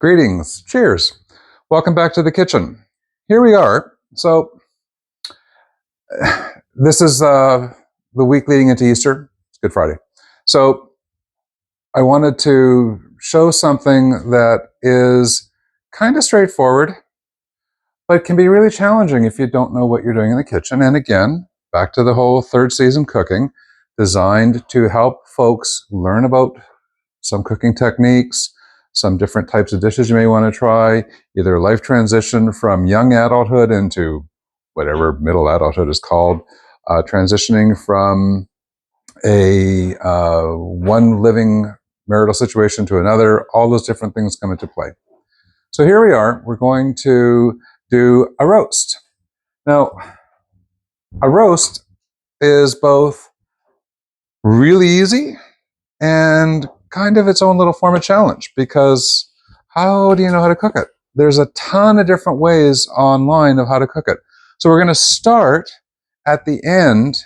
Greetings, cheers. Welcome back to the kitchen. Here we are. So this is the week leading into Easter. It's Good Friday. So I wanted to show something that is kind of straightforward, but can be really challenging if you don't know what you're doing in the kitchen. And again, back to the whole third season cooking, designed to help folks learn about some cooking techniques, some different types of dishes you may want to try, either life transition from young adulthood into whatever middle adulthood is called, transitioning from a one living marital situation to another, all those different things come into play. So here we are, we're going to do a roast. Now, a roast is both really easy and kind of its own little form of challenge, because how do you know how to cook it? There's a ton of different ways online of how to cook it. So we're going to start at the end,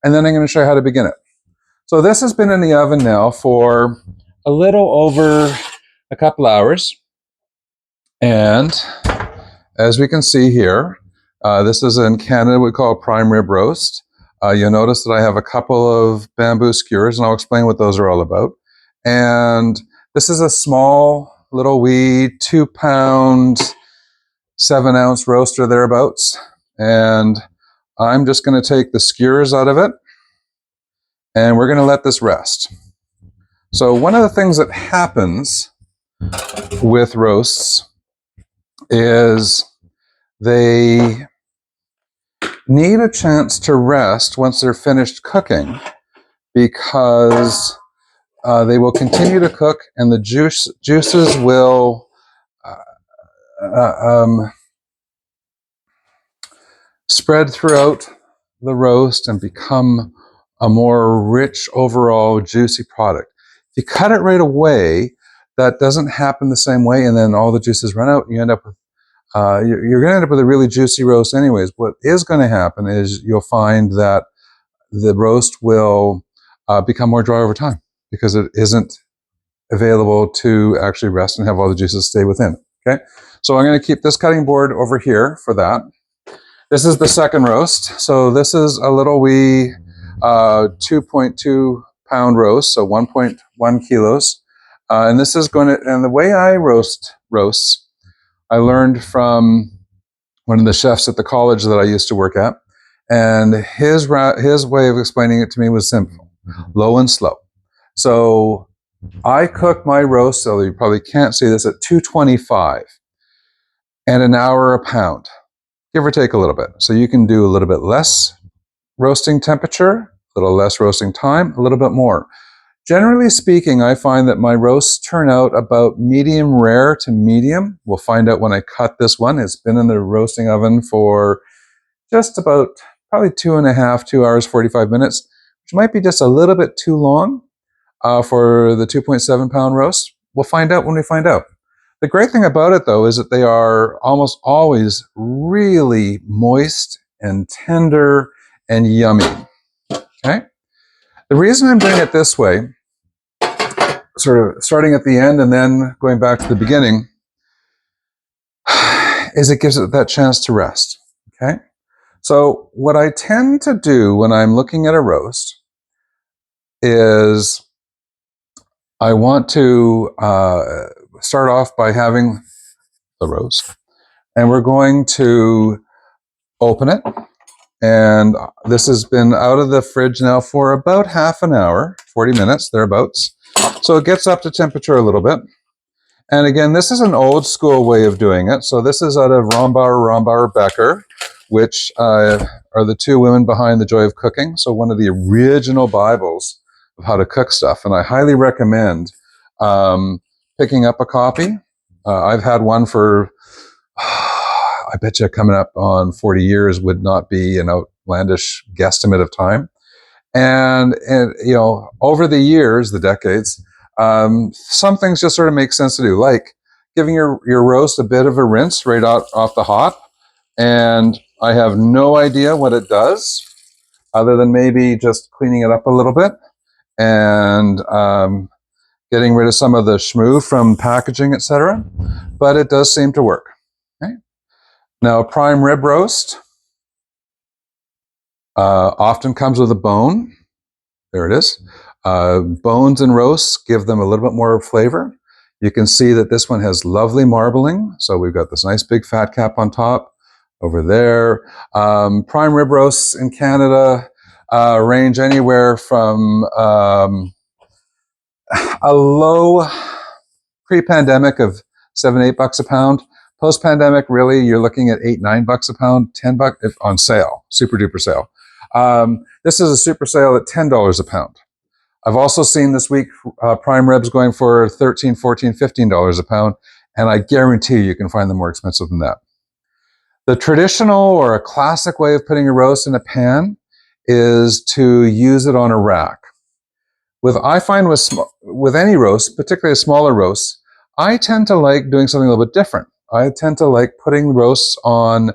and then I'm going to show you how to begin it. So this has been in the oven now for a little over a couple hours. And as we can see here, this is in Canada, we call it prime rib roast. You'll notice that I have a couple of bamboo skewers, and I'll explain what those are all about. And this is a small little wee 2-pound, 7-ounce roaster thereabouts. And I'm just going to take the skewers out of it, and we're going to let this rest. So one of the things that happens with roasts is they need a chance to rest once they're finished cooking, because they will continue to cook, and the juices will spread throughout the roast and become a more rich, overall juicy product. If you cut it right away, that doesn't happen the same way, and then all the juices run out, and you end up with you're going to end up with a really juicy roast anyways. What is going to happen is you'll find that the roast will become more dry over time, because it isn't available to actually rest and have all the juices stay within. Okay, so I'm going to keep this cutting board over here for that. This is the second roast. So this is a little wee 2.2 pound roast, so 1.1 kilos. And this is going to, and the way I roasts, I learned from one of the chefs at the college that I used to work at, and his way of explaining it to me was simple: low and slow. So I cook my roast, so you probably can't see this, at 225 and an hour a pound, give or take a little bit. So you can do a little bit less roasting temperature, a little less roasting time, a little bit more. Generally speaking, I find that my roasts turn out about medium rare to medium. We'll find out when I cut this one. It's been in the roasting oven for just about probably 2 hours, 45 minutes, which might be just a little bit too long for the 2.7 pound roast. We'll find out when we find out. The great thing about it, though, is that they are almost always really moist and tender and yummy. Okay? The reason I'm doing it this way, sort of starting at the end and then going back to the beginning, is it gives it that chance to rest. Okay? So what I tend to do when I'm looking at a roast is I want to start off by having the roast, and we're going to open it. And this has been out of the fridge now for about half an hour, 40 minutes, thereabouts. So it gets up to temperature a little bit. And again, this is an old school way of doing it. So this is out of Rombauer Becker, which are the two women behind The Joy of Cooking. So one of the original Bibles of how to cook stuff. And I highly recommend picking up a copy. I've had one for, I bet you coming up on 40 years would not be an outlandish guesstimate of time. And you know, over the years, the decades, some things just sort of make sense to do, like giving your roast a bit of a rinse right off the hop. And I have no idea what it does, other than maybe just cleaning it up a little bit and getting rid of some of the schmoo from packaging, etc. But it does seem to work. Okay. Now, prime rib roast often comes with a bone. There it is. Bones and roasts give them a little bit more flavor. You can see that this one has lovely marbling. So we've got this nice big fat cap on top over there. Prime rib roasts in Canada range anywhere from a low pre-pandemic of $7-8 a pound. Post-pandemic, really, you're looking at $8-9 a pound, $10 on sale, super duper sale. This is a super sale at $10 a pound. I've also seen this week prime ribs going for $13, $14, $15 a pound, and I guarantee you can find them more expensive than that. The traditional or a classic way of putting a roast in a pan is to use it on a rack. I find with any roast, particularly a smaller roast, I tend to like doing something a little bit different. I tend to like putting roasts on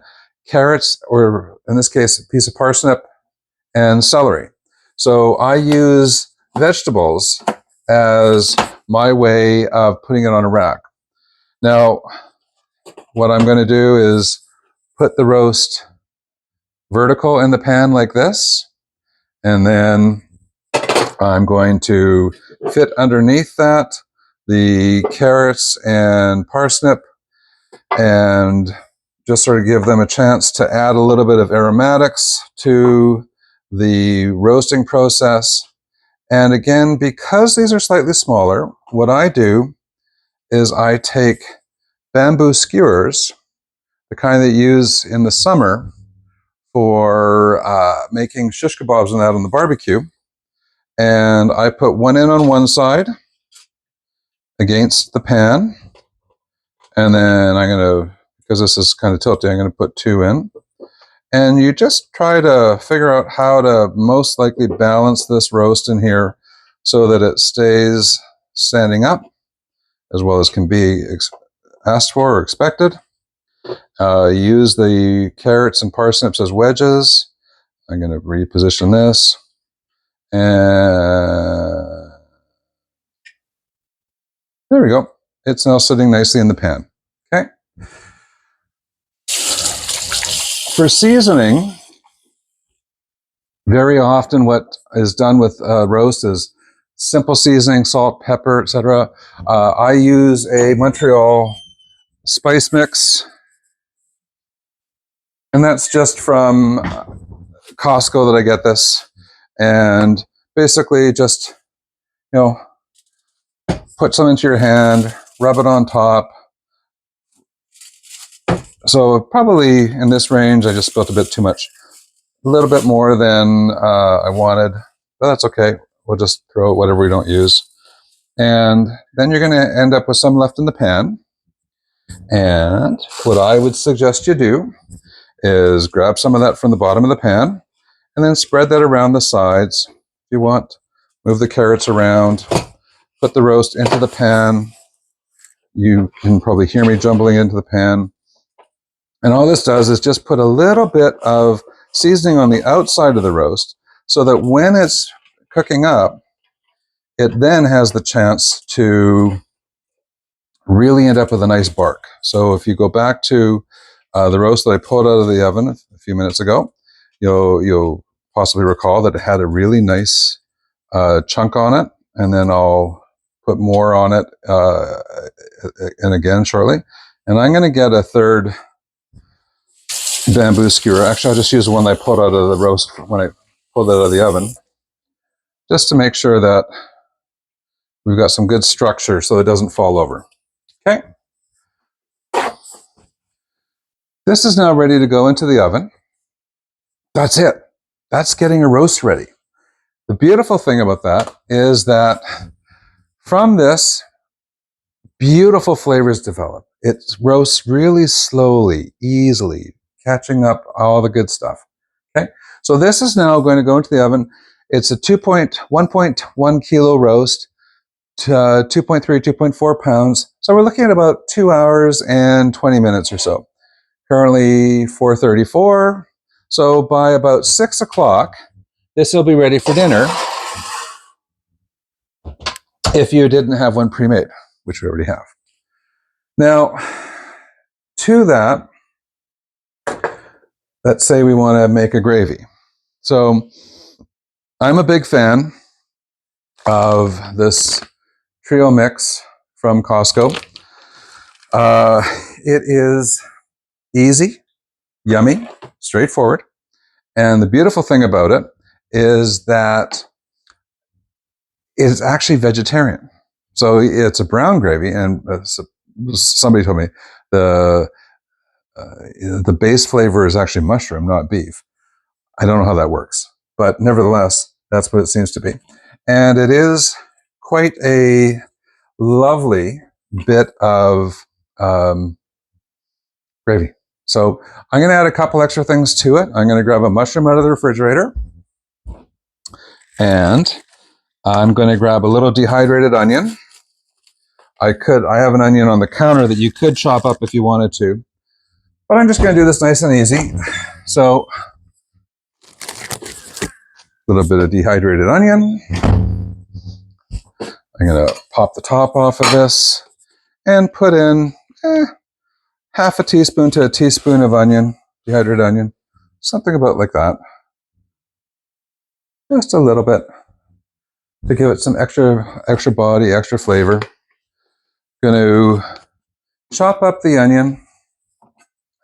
carrots, or in this case, a piece of parsnip and celery. So I use vegetables as my way of putting it on a rack. Now, what I'm going to do is put the roast vertical in the pan like this, and then I'm going to fit underneath that the carrots and parsnip, and just sort of give them a chance to add a little bit of aromatics to the roasting process. And again, because these are slightly smaller, what I do is I take bamboo skewers, the kind that you use in the summer for making shish kebabs and that on the barbecue, and I put one in on one side against the pan, and then I'm going to, because this is kind of tilty, I'm going to put two in. And you just try to figure out how to most likely balance this roast in here so that it stays standing up as well as can be asked for or expected. Use the carrots and parsnips as wedges. I'm going to reposition this. And there we go. It's now sitting nicely in the pan. Okay. For seasoning, very often what is done with roast is simple seasoning, salt, pepper, etc. I use a Montreal spice mix, and that's just from Costco that I get this. And basically just, put some into your hand, rub it on top. So probably in this range, I just spilled a bit too much. A little bit more than I wanted, but that's okay. We'll just throw whatever we don't use. And then you're going to end up with some left in the pan. And what I would suggest you do is grab some of that from the bottom of the pan and then spread that around the sides. If you want, move the carrots around, put the roast into the pan. You can probably hear me jumbling into the pan. And all this does is just put a little bit of seasoning on the outside of the roast so that when it's cooking up, it then has the chance to really end up with a nice bark. So if you go back to the roast that I pulled out of the oven a few minutes ago, you'll possibly recall that it had a really nice chunk on it, and then I'll put more on it and again shortly. And I'm going to get a third bamboo skewer. Actually, I'll just use the one that I pulled out of the roast when I pulled it out of the oven, just to make sure that we've got some good structure so it doesn't fall over. Okay. This is now ready to go into the oven. That's it. That's getting a roast ready. The beautiful thing about that is that from this, beautiful flavors develop. It roasts really slowly, easily, catching up all the good stuff. Okay, so this is now going to go into the oven. It's a 1.1 kilo roast to 2.3, 2.4 pounds. So we're looking at about 2 hours and 20 minutes or so. Currently 4:34. So by about 6 o'clock, this will be ready for dinner. if you didn't have one pre-made, which we already have. Now, to that, let's say we want to make a gravy. So I'm a big fan of this trio mix from Costco. It is easy, yummy, straightforward. And the beautiful thing about it is that it's actually vegetarian. So it's a brown gravy, and somebody told me the base flavor is actually mushroom, not beef. I don't know how that works, but nevertheless, that's what it seems to be. And it is quite a lovely bit of gravy. So I'm going to add a couple extra things to it. I'm going to grab a mushroom out of the refrigerator, and I'm going to grab a little dehydrated onion. I have an onion on the counter that you could chop up if you wanted to, but I'm just going to do this nice and easy. So a little bit of dehydrated onion. I'm going to pop the top off of this and put in half a teaspoon to a teaspoon of onion, dehydrated onion, something about like that. Just a little bit to give it some extra body, extra flavor. Going to chop up the onion.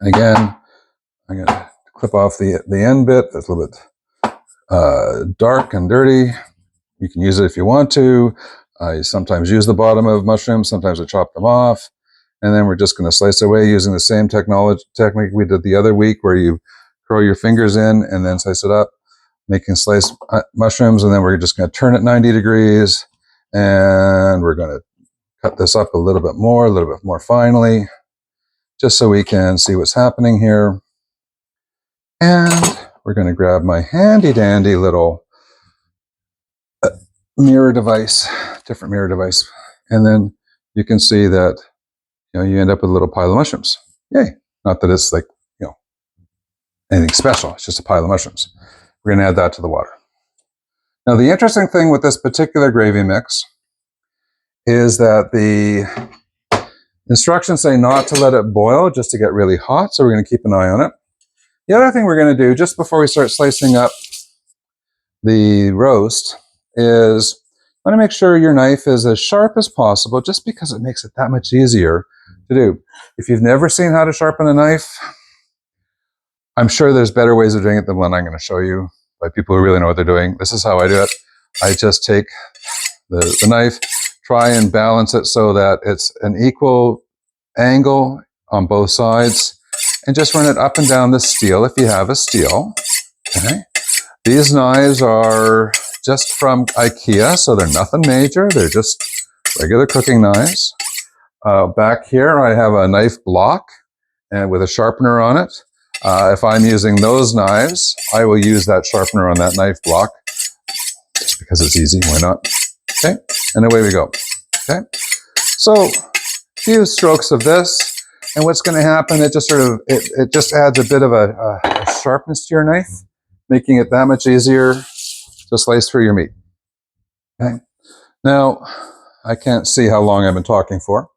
Again, I'm going to clip off the end bit. That's a little bit dark and dirty. You can use it if you want to. I sometimes use the bottom of mushrooms. Sometimes I chop them off. And then we're just going to slice away using the same technique we did the other week, where you curl your fingers in and then slice it up, making sliced mushrooms. And then we're just going to turn it 90 degrees. And we're going to cut this up a little bit more finely, just so we can see what's happening here. And we're going to grab my handy dandy little mirror device, different mirror device. And then you can see that you end up with a little pile of mushrooms. Yay. Not that it's like, anything special. It's just a pile of mushrooms. We're going to add that to the water. Now, the interesting thing with this particular gravy mix is that the instructions say not to let it boil, just to get really hot. So we're going to keep an eye on it. The other thing we're going to do just before we start slicing up the roast is you want to make sure your knife is as sharp as possible, just because it makes it that much easier to do. If you've never seen how to sharpen a knife, I'm sure there's better ways of doing it than one I'm going to show you by people who really know what they're doing. This is how I do it. I just take the knife, try and balance it so that it's an equal angle on both sides, and just run it up and down the steel if you have a steel. Okay. These knives are just from IKEA, so they're nothing major. They're just regular cooking knives. Back here, I have a knife block and with a sharpener on it. If I'm using those knives, I will use that sharpener on that knife block, just because it's easy. Why not? Okay, and away we go. Okay, so a few strokes of this, and what's going to happen? It just it just adds a bit of a sharpness to your knife, making it that much easier to slice through your meat. Okay, now I can't see how long I've been talking for,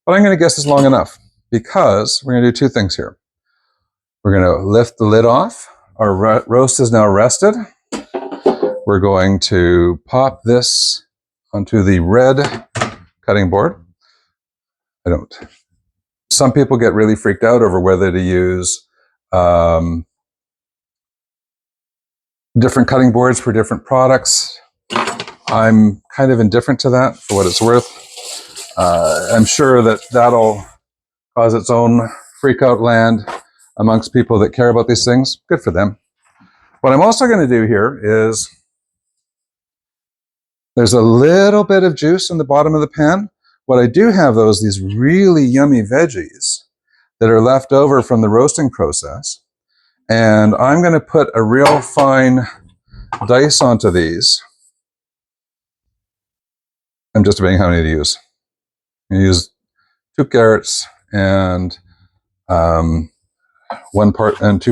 but I'm going to guess it's long enough, because we're going to do two things here. We're going to lift the lid off. Our roast is now rested. We're going to pop this onto the red cutting board. Some people get really freaked out over whether to use different cutting boards for different products. I'm kind of indifferent to that, for what it's worth. I'm sure that that'll cause its own freak out land amongst people that care about these things. Good for them. What I'm also going to do here is, there's a little bit of juice in the bottom of the pan. What I do have these really yummy veggies that are left over from the roasting process. And I'm going to put a real fine dice onto these. I'm just debating how many to use. I'm going to use 2 carrots and 2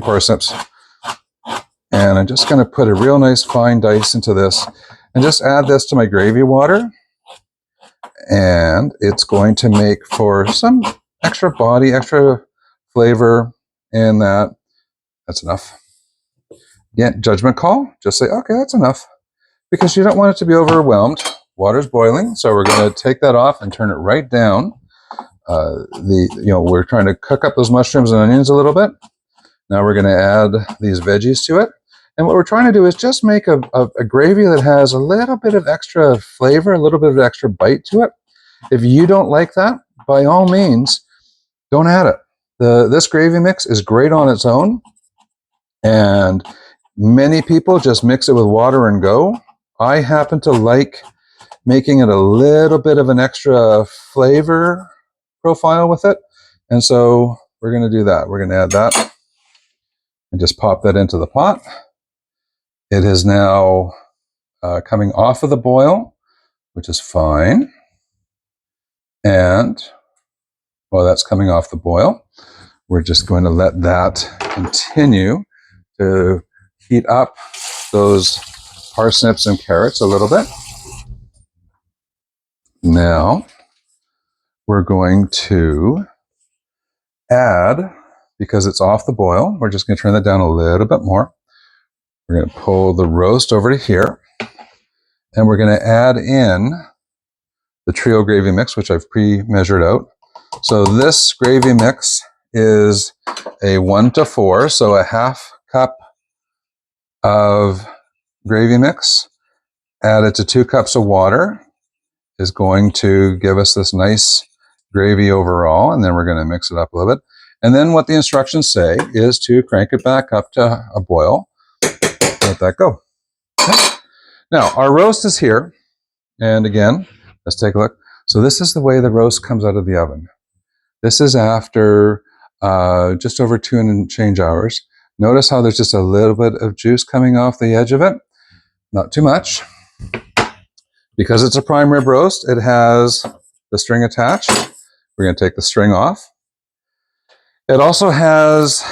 parsnips. And I'm just going to put a real nice fine dice into this and just add this to my gravy water. And it's going to make for some extra body, extra flavor in that. That's enough. Again, judgment call. Just say, okay, that's enough. Because you don't want it to be overwhelmed. Water's boiling, so we're going to take that off and turn it right down. We're trying to cook up those mushrooms and onions a little bit. Now we're going to add these veggies to it. And what we're trying to do is just make a gravy that has a little bit of extra flavor, a little bit of extra bite to it. If you don't like that, by all means, don't add it. This gravy mix is great on its own. And many people just mix it with water and go. I happen to like making it a little bit of an extra flavor profile with it. And so we're going to do that. We're going to add that and just pop that into the pot. It is now coming off of the boil, which is fine. And while that's coming off the boil, we're just going to let that continue to heat up those parsnips and carrots a little bit. Now we're going to add, because it's off the boil, we're just going to turn that down a little bit more. We're going to pull the roast over to here, and we're going to add in the trio gravy mix, which I've pre-measured out. So this gravy mix is a 1-to-4, so a half cup of gravy mix added to 2 cups of water is going to give us this nice gravy overall, and then we're going to mix it up a little bit. And then what the instructions say is to crank it back up to a boil. Let that go. Okay. Now, our roast is here. And again, let's take a look. So this is the way the roast comes out of the oven. This is after just over 2 and change hours. Notice how there's just a little bit of juice coming off the edge of it. Not too much. Because it's a prime rib roast, it has the string attached. We're going to take the string off. It also has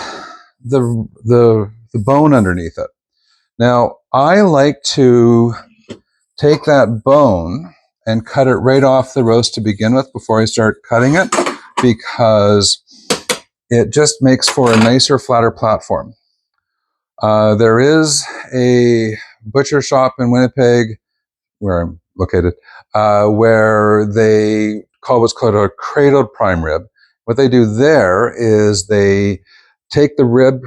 the bone underneath it. Now, I like to take that bone and cut it right off the roast to begin with before I start cutting it, because it just makes for a nicer, flatter platform. There is a butcher shop in Winnipeg, where I'm located, where they call what's called a cradled prime rib. What they do there is they take the rib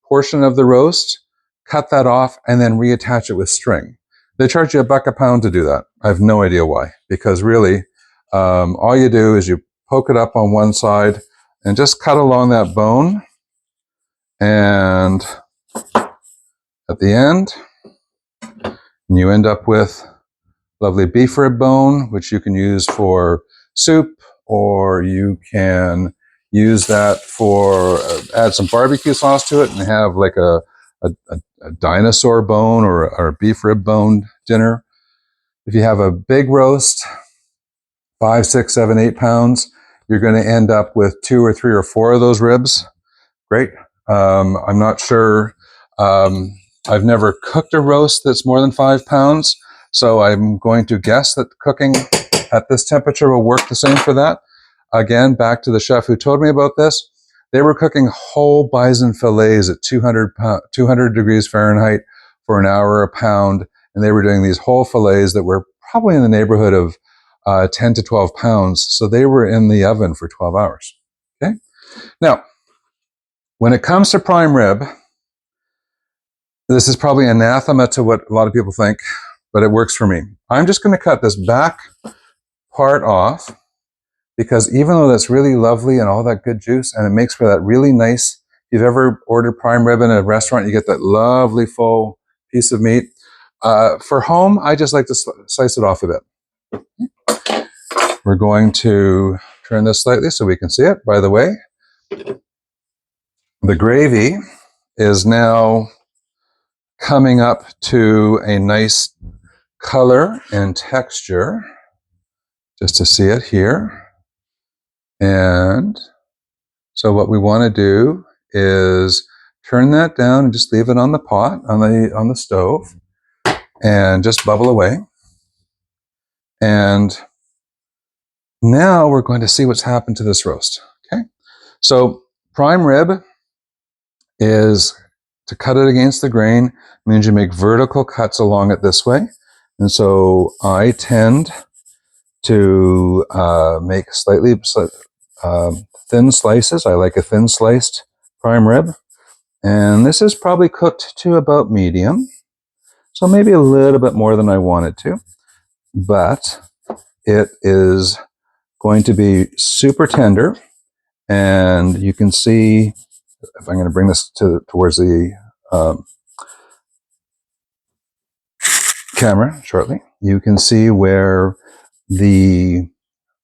portion of the roast, cut that off, and then reattach it with string. They charge you $1 a pound to do that. I have no idea why, because really, all you do is you poke it up on one side and just cut along that bone, and at the end, you end up with lovely beef rib bone, which you can use for soup, or you can use that for add some barbecue sauce to it and have like a dinosaur bone or a beef rib bone dinner. If you have a big roast, 5, 6, 7, 8 pounds, you're going to end up with 2 or 3 or 4 of those ribs. Great. I'm not sure. I've never cooked a roast that's more than 5 pounds. So I'm going to guess that cooking at this temperature will work the same for that. Again, back to the chef who told me about this. They were cooking whole bison fillets at 200 degrees Fahrenheit for an hour a pound. And they were doing these whole fillets that were probably in the neighborhood of 10 to 12 pounds. So they were in the oven for 12 hours. Okay. Now, when it comes to prime rib, this is probably anathema to what a lot of people think, but it works for me. I'm just going to cut this back part off, because even though that's really lovely and all that good juice, and it makes for that really nice, if you've ever ordered prime rib in a restaurant, you get that lovely full piece of meat. For home, I just like to slice it off a bit. We're going to turn this slightly so we can see it. By the way, the gravy is now coming up to a nice color and texture, just to see it here. And so what we want to do is turn that down and just leave it on the pot, on the stove, and just bubble away. And Now we're going to see what's happened to this roast. Okay, so prime rib is to cut it against the grain, means you make vertical cuts along it this way. And so I tend to make slightly thin slices. I like a thin sliced prime rib. And this is probably cooked to about medium. So maybe a little bit more than I want it to. But it is going to be super tender. And you can see, if I'm going to bring this towards the camera shortly, you can see where the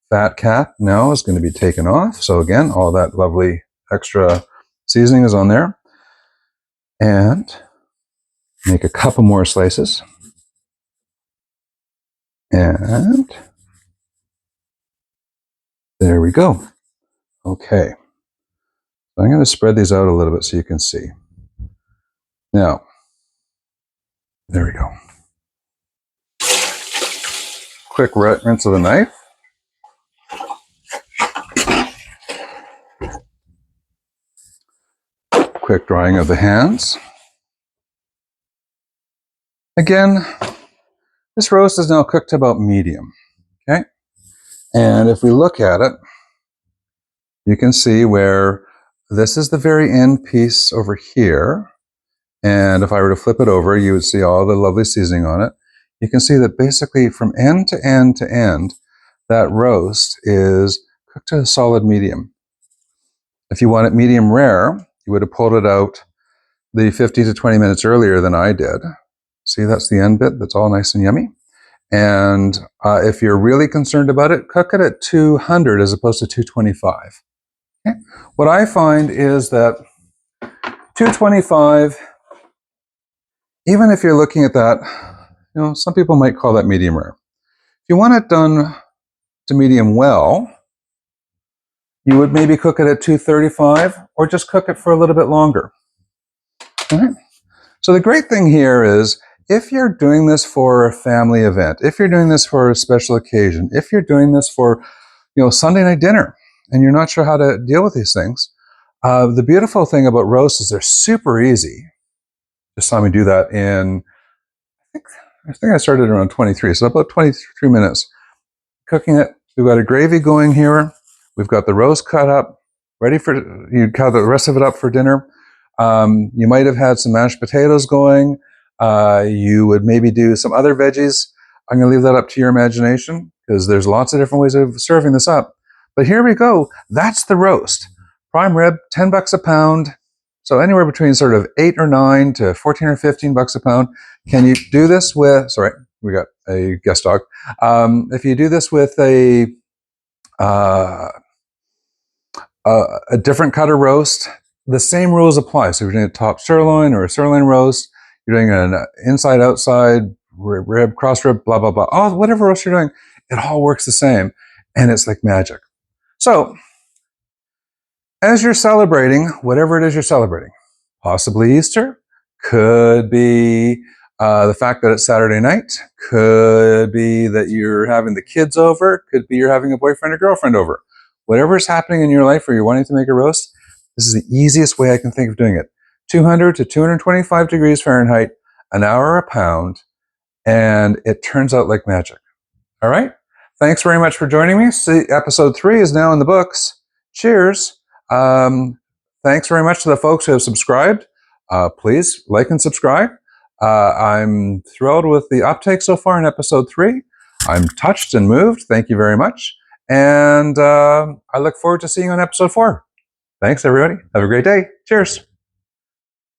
fat cap now is going to be taken off. So again, all that lovely extra seasoning is on there. And make a couple more slices. And there we go. Okay. So I'm going to spread these out a little bit so you can see. Now, there we go. Quick rinse of the knife. Quick drying of the hands. Again, this roast is now cooked to about medium. Okay? And if we look at it, you can see where this is the very end piece over here. And if I were to flip it over, you would see all the lovely seasoning on it. You can see that basically from end to end to end, that roast is cooked to a solid medium. If you want it medium rare, you would have pulled it out the 50 to 20 minutes earlier than I did. See, that's the end bit. That's all nice and yummy. And if you're really concerned about it, cook it at 200 as opposed to 225. Okay? What I find is that 225, even if you're looking at that, you know, some people might call that medium rare. If you want it done to medium well, you would maybe cook it at 235 or just cook it for a little bit longer. All right. So the great thing here is if you're doing this for a family event, if you're doing this for a special occasion, if you're doing this for, you know, Sunday night dinner and you're not sure how to deal with these things, the beautiful thing about roasts is they're super easy. Just saw me do that in, I think I started around 23, so about 23 minutes. Cooking it, we've got a gravy going here. We've got the roast cut up, ready for, you cut the rest of it up for dinner. You might have had some mashed potatoes going. You would maybe do some other veggies. I'm going to leave that up to your imagination because there's lots of different ways of serving this up. But here we go. That's the roast. Prime rib, $10 a pound. So anywhere between sort of 8 or 9 to 14 or 15 bucks a pound. Can you do this with, sorry, we got a guest dog. If you do this with a different cut of roast, the same rules apply. So if you're doing a top sirloin or a sirloin roast, you're doing an inside, outside, rib, cross rib, blah, blah, blah. Oh, whatever roast you're doing, it all works the same. And it's like magic. So as you're celebrating, whatever it is you're celebrating, possibly Easter, could be the fact that it's Saturday night, could be that you're having the kids over, could be you're having a boyfriend or girlfriend over. Whatever is happening in your life where you're wanting to make a roast, this is the easiest way I can think of doing it. 200 to 225 degrees Fahrenheit, an hour a pound, and it turns out like magic. All right? Thanks very much for joining me. See, episode 3 is now in the books. Cheers. Thanks very much to the folks who have subscribed. Please like and subscribe. I'm thrilled with the uptake so far in episode 3. I'm touched and moved. Thank you very much. And I look forward to seeing you on episode 4. Thanks, everybody. Have a great day. Cheers.